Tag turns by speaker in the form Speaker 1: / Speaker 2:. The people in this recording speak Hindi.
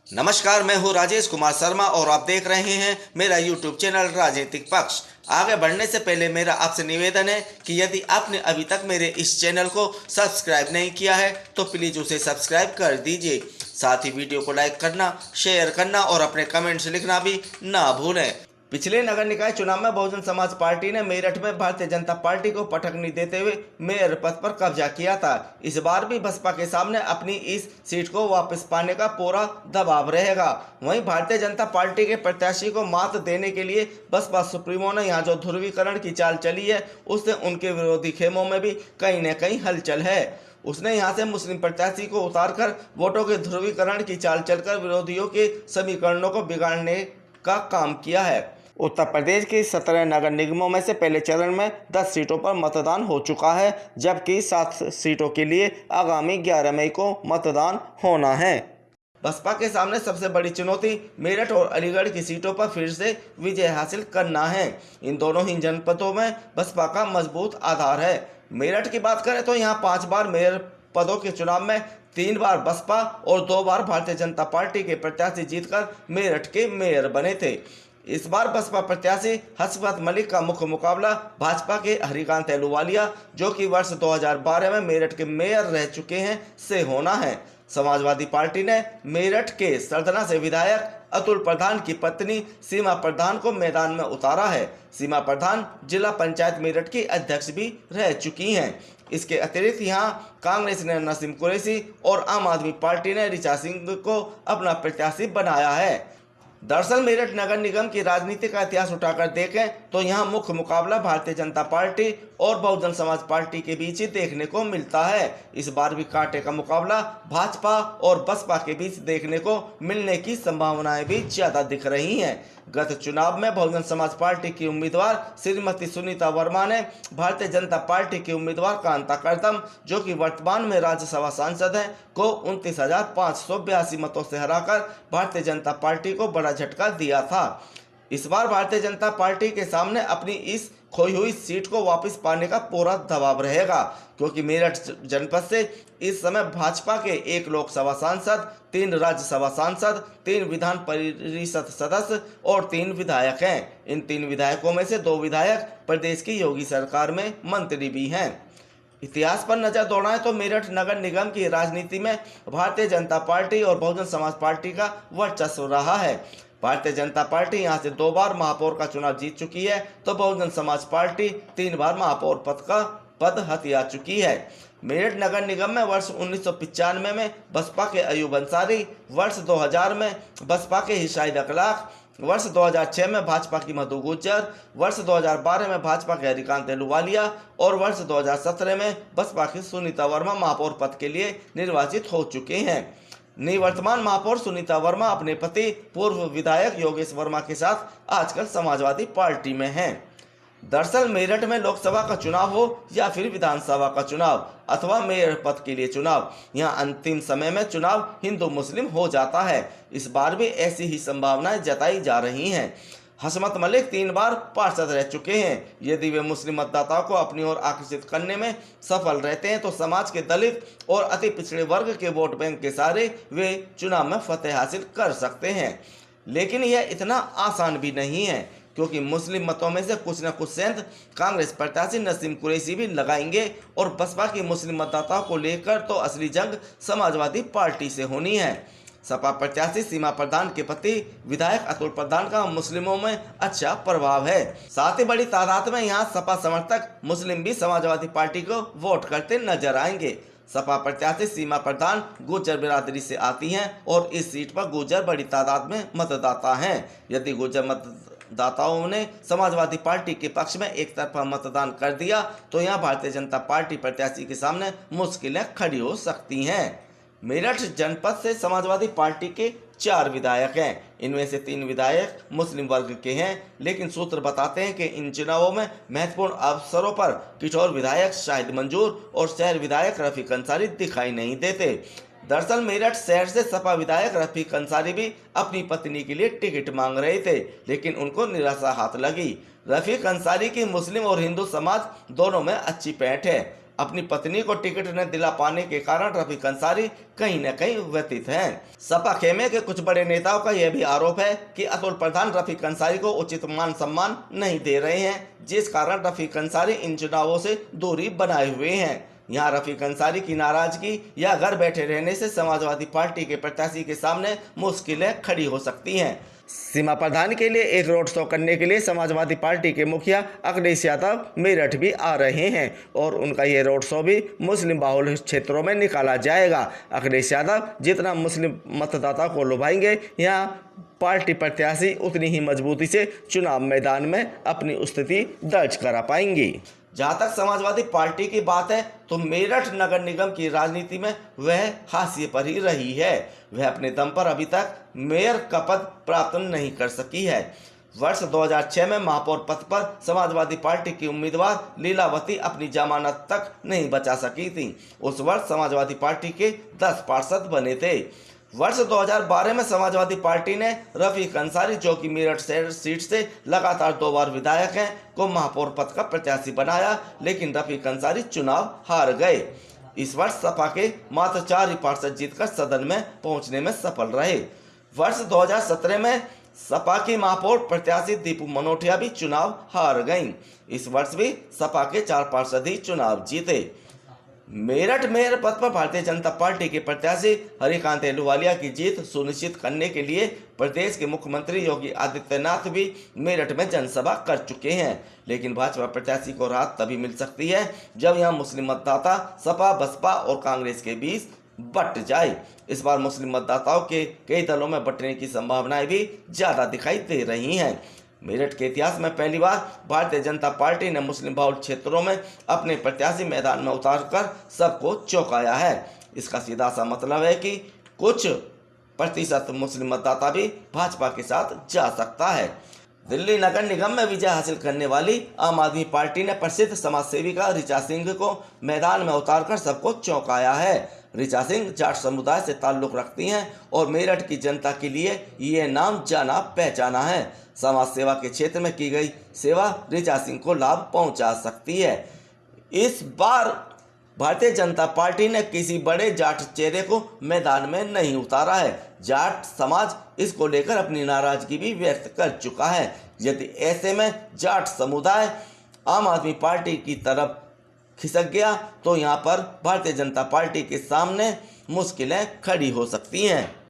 Speaker 1: नमस्कार, मैं हूँ राजेश कुमार शर्मा और आप देख रहे हैं मेरा यूट्यूब चैनल राजनीतिक पक्ष। आगे बढ़ने से पहले मेरा आपसे निवेदन है कि यदि आपने अभी तक मेरे इस चैनल को सब्सक्राइब नहीं किया है तो प्लीज़ उसे सब्सक्राइब कर दीजिए। साथ ही वीडियो को लाइक करना, शेयर करना और अपने कमेंट्स लिखना भी ना भूलें। पिछले नगर निकाय चुनाव में बहुजन समाज पार्टी ने मेरठ में भारतीय जनता पार्टी को पटकनी देते हुए मेयर पद पर कब्जा किया था। इस बार भी बसपा के सामने अपनी इस सीट को वापस पाने का पूरा दबाव रहेगा। वहीं भारतीय जनता पार्टी के प्रत्याशी को मात देने के लिए बसपा सुप्रीमो ने यहाँ जो ध्रुवीकरण की चाल चली है, उससे उनके विरोधी खेमों में भी कहीं न कहीं हलचल है। उसने यहां से मुस्लिम प्रत्याशी को उतारकर वोटों के ध्रुवीकरण की चाल चलकर विरोधियों के समीकरणों को बिगाड़ने का काम किया है। उत्तर प्रदेश की 17 नगर निगमों में से पहले चरण में 10 सीटों पर मतदान हो चुका है, जबकि 7 सीटों के लिए आगामी 11 मई को मतदान होना है। बसपा के सामने सबसे बड़ी चुनौती मेरठ और अलीगढ़ की सीटों पर फिर से विजय हासिल करना है। इन दोनों ही जनपदों में बसपा का मजबूत आधार है। मेरठ की बात करें तो यहाँ 5 बार मेयर पदों के चुनाव में 3 बार बसपा और 2 बार भारतीय जनता पार्टी के प्रत्याशी जीतकर मेरठ के मेयर बने थे। इस बार बसपा प्रत्याशी हसरत मलिक का मुख्य मुकाबला भाजपा के हरिकांत अहलूवालिया, जो कि वर्ष 2012 में मेरठ के मेयर रह चुके हैं, से होना है। समाजवादी पार्टी ने मेरठ के सरदना से विधायक अतुल प्रधान की पत्नी सीमा प्रधान को मैदान में उतारा है। सीमा प्रधान जिला पंचायत मेरठ की अध्यक्ष भी रह चुकी हैं। इसके अतिरिक्त यहां कांग्रेस ने नसीम कुरैशी और आम आदमी पार्टी ने ऋचा सिंह को अपना प्रत्याशी बनाया है। दरअसल मेरठ नगर निगम की राजनीति का इतिहास उठाकर देखें तो यहाँ मुख्य मुकाबला भारतीय जनता पार्टी और बहुजन समाज पार्टी के बीच ही देखने को मिलता है। इस बार भी कांटे का मुकाबला भाजपा और बसपा के बीच देखने को मिलने की संभावनाएं भी ज्यादा दिख रही हैं। गत चुनाव में बहुजन समाज पार्टी की उम्मीदवार श्रीमती सुनीता वर्मा ने भारतीय जनता पार्टी के उम्मीदवार कांता कर्दम, जो कि वर्तमान में राज्यसभा सांसद हैं, को 29,582 मतों से हराकर भारतीय जनता पार्टी को बड़ा झटका दिया था। इस बार भारतीय जनता पार्टी के सामने अपनी इस खोई हुई सीट को वापस पाने का पूरा दबाव रहेगा, क्योंकि मेरठ जनपद से इस समय भाजपा के 1 लोकसभा सांसद, 3 राज्यसभा सांसद, 3 विधान परिषद सदस्य और 3 विधायक हैं। इन 3 विधायकों में से 2 विधायक प्रदेश की योगी सरकार में मंत्री भी हैं। इतिहास पर नजर दौड़ाएं तो मेरठ नगर निगम की राजनीति में भारतीय जनता पार्टी और बहुजन समाज पार्टी का वर्चस्व रहा है। भारतीय जनता पार्टी यहां से 2 बार महापौर का चुनाव जीत चुकी है, तो बहुजन समाज पार्टी 3 बार महापौर पद हथिया चुकी है। मेरठ नगर निगम में वर्ष 1995 में बसपा के अयूब अंसारी, वर्ष 2000 में बसपा के हिशाइद अखलाक, वर्ष 2006 में भाजपा की मधु गुज्जर, वर्ष 2012 में भाजपा के हरिकांत अहलूवालिया और वर्ष 2017 में बसपा की सुनीता वर्मा महापौर पद के लिए निर्वाचित हो चुके हैं। निवर्तमान महापौर सुनीता वर्मा अपने पति पूर्व विधायक योगेश वर्मा के साथ आजकल समाजवादी पार्टी में हैं। दरअसल मेरठ में लोकसभा का चुनाव हो या फिर विधानसभा का चुनाव अथवा मेयर पद के लिए चुनाव, यहाँ अंतिम समय में चुनाव हिंदू मुस्लिम हो जाता है। इस बार भी ऐसी ही संभावनाएं जताई जा रही हैं। हसरत मलिक 3 बार पार्षद रह चुके हैं। यदि वे मुस्लिम मतदाताओं को अपनी ओर आकर्षित करने में सफल रहते हैं तो समाज के दलित और अति पिछड़े वर्ग के वोट बैंक के सारे वे चुनाव में फतेह हासिल कर सकते हैं। लेकिन यह इतना आसान भी नहीं है, क्योंकि मुस्लिम मतों में से कुछ न कुछ सेंध कांग्रेस प्रत्याशी नसीम कुरैशी भी लगाएंगे और बसपा की मुस्लिम मतदाताओं को लेकर तो असली जंग समाजवादी पार्टी से होनी है। सपा प्रत्याशी सीमा प्रधान के पति विधायक अतुल प्रधान का मुस्लिमों में अच्छा प्रभाव है। साथ ही बड़ी तादाद में यहाँ सपा समर्थक मुस्लिम भी समाजवादी पार्टी को वोट करते नजर आएंगे। सपा प्रत्याशी सीमा प्रधान गुर्जर बिरादरी से आती हैं और इस सीट पर गुर्जर बड़ी तादाद में मतदाता हैं। यदि गुर्जर मतदाताओं ने समाजवादी पार्टी के पक्ष में एक तरफा मतदान कर दिया तो यहाँ भारतीय जनता पार्टी प्रत्याशी के सामने मुश्किलें खड़ी हो सकती हैं। मेरठ जनपद से समाजवादी पार्टी के 4 विधायक हैं। इनमें से 3 विधायक मुस्लिम वर्ग के हैं, लेकिन सूत्र बताते हैं कि इन चुनावों में महत्वपूर्ण अवसरों पर किशोर विधायक शाहिद मंजूर और शहर विधायक रफीक अंसारी दिखाई नहीं देते। दरअसल मेरठ शहर से सपा विधायक रफीक अंसारी भी अपनी पत्नी के लिए टिकट मांग रहे थे, लेकिन उनको निराशा हाथ लगी। रफीक अंसारी की मुस्लिम और हिंदू समाज दोनों में अच्छी पैठ है। अपनी पत्नी को टिकट न दिला पाने के कारण रफीक अंसारी कहीं न कहीं व्यथित हैं। सपा खेमे के कुछ बड़े नेताओं का यह भी आरोप है कि अतुल प्रधान रफीक अंसारी को उचित मान सम्मान नहीं दे रहे हैं, जिस कारण रफीक अंसारी इन चुनावों से दूरी बनाए हुए हैं। यहाँ रफीक अंसारी की नाराजगी या घर बैठे रहने से समाजवादी पार्टी के प्रत्याशी के सामने मुश्किलें खड़ी हो सकती हैं। सीमा प्रधान के लिए एक रोड शो करने के लिए समाजवादी पार्टी के मुखिया अखिलेश यादव मेरठ भी आ रहे हैं और उनका ये रोड शो भी मुस्लिम बाहुल क्षेत्रों में निकाला जाएगा। अखिलेश यादव जितना मुस्लिम मतदाता को लुभाएंगे, यहाँ पार्टी प्रत्याशी उतनी ही मजबूती से चुनाव मैदान में अपनी स्थिति दर्ज करा पाएंगी। जहाँ तक समाजवादी पार्टी की बात है तो मेरठ नगर निगम की राजनीति में वह हाशिए पर ही रही है। वह अपने दम पर अभी तक मेयर का पद प्राप्त नहीं कर सकी है। वर्ष 2006 में महापौर पद पर समाजवादी पार्टी की उम्मीदवार लीलावती अपनी जमानत तक नहीं बचा सकी थी। उस वर्ष समाजवादी पार्टी के 10 पार्षद बने थे। वर्ष 2012 में समाजवादी पार्टी ने रफीक अंसारी, जो कि मेरठ सीट से लगातार 2 बार विधायक हैं, को महापौर पद का प्रत्याशी बनाया, लेकिन रफीक अंसारी चुनाव हार गए। इस वर्ष सपा के मात्र 4 ही पार्षद जीतकर सदन में पहुंचने में सफल रहे। वर्ष 2017 में सपा की महापौर प्रत्याशी दीपू मनोटिया भी चुनाव हार गईं। इस वर्ष भी सपा के 4 पार्षद ही चुनाव जीते। मेरठ मेयर पद पर भारतीय जनता पार्टी के प्रत्याशी हरिकांत अहलूवालिया की जीत सुनिश्चित करने के लिए प्रदेश के मुख्यमंत्री योगी आदित्यनाथ भी मेरठ में जनसभा कर चुके हैं, लेकिन भाजपा प्रत्याशी को राहत तभी मिल सकती है जब यहां मुस्लिम मतदाता सपा, बसपा और कांग्रेस के बीच बट जाए। इस बार मुस्लिम मतदाताओं के कई दलों में बंटने की संभावनाएं भी ज्यादा दिखाई दे रही हैं। मेरठ के इतिहास में पहली बार भारतीय जनता पार्टी ने मुस्लिम बहुल क्षेत्रों में अपने प्रत्याशी मैदान में उतारकर सबको चौंकाया है। इसका सीधा सा मतलब है कि कुछ प्रतिशत मुस्लिम मतदाता भी भाजपा के साथ जा सकता है। दिल्ली नगर निगम में विजय हासिल करने वाली आम आदमी पार्टी ने प्रसिद्ध समाज सेविका ऋचा सिंह को मैदान में उतारकर सबको चौंकाया है। ऋचा सिंह जाट समुदाय से ताल्लुक रखती हैं और मेरठ की जनता के लिए ये नाम जाना पहचाना है। समाज सेवा के क्षेत्र में की गई सेवा ऋचा सिंह को लाभ पहुंचा सकती है। इस बार भारतीय जनता पार्टी ने किसी बड़े जाट चेहरे को मैदान में नहीं उतारा है। जाट समाज इसको लेकर अपनी नाराजगी भी व्यक्त कर चुका है। यदि ऐसे में जाट समुदाय आम आदमी पार्टी की तरफ खिसक गया तो यहाँ पर भारतीय जनता पार्टी के सामने मुश्किलें खड़ी हो सकती हैं।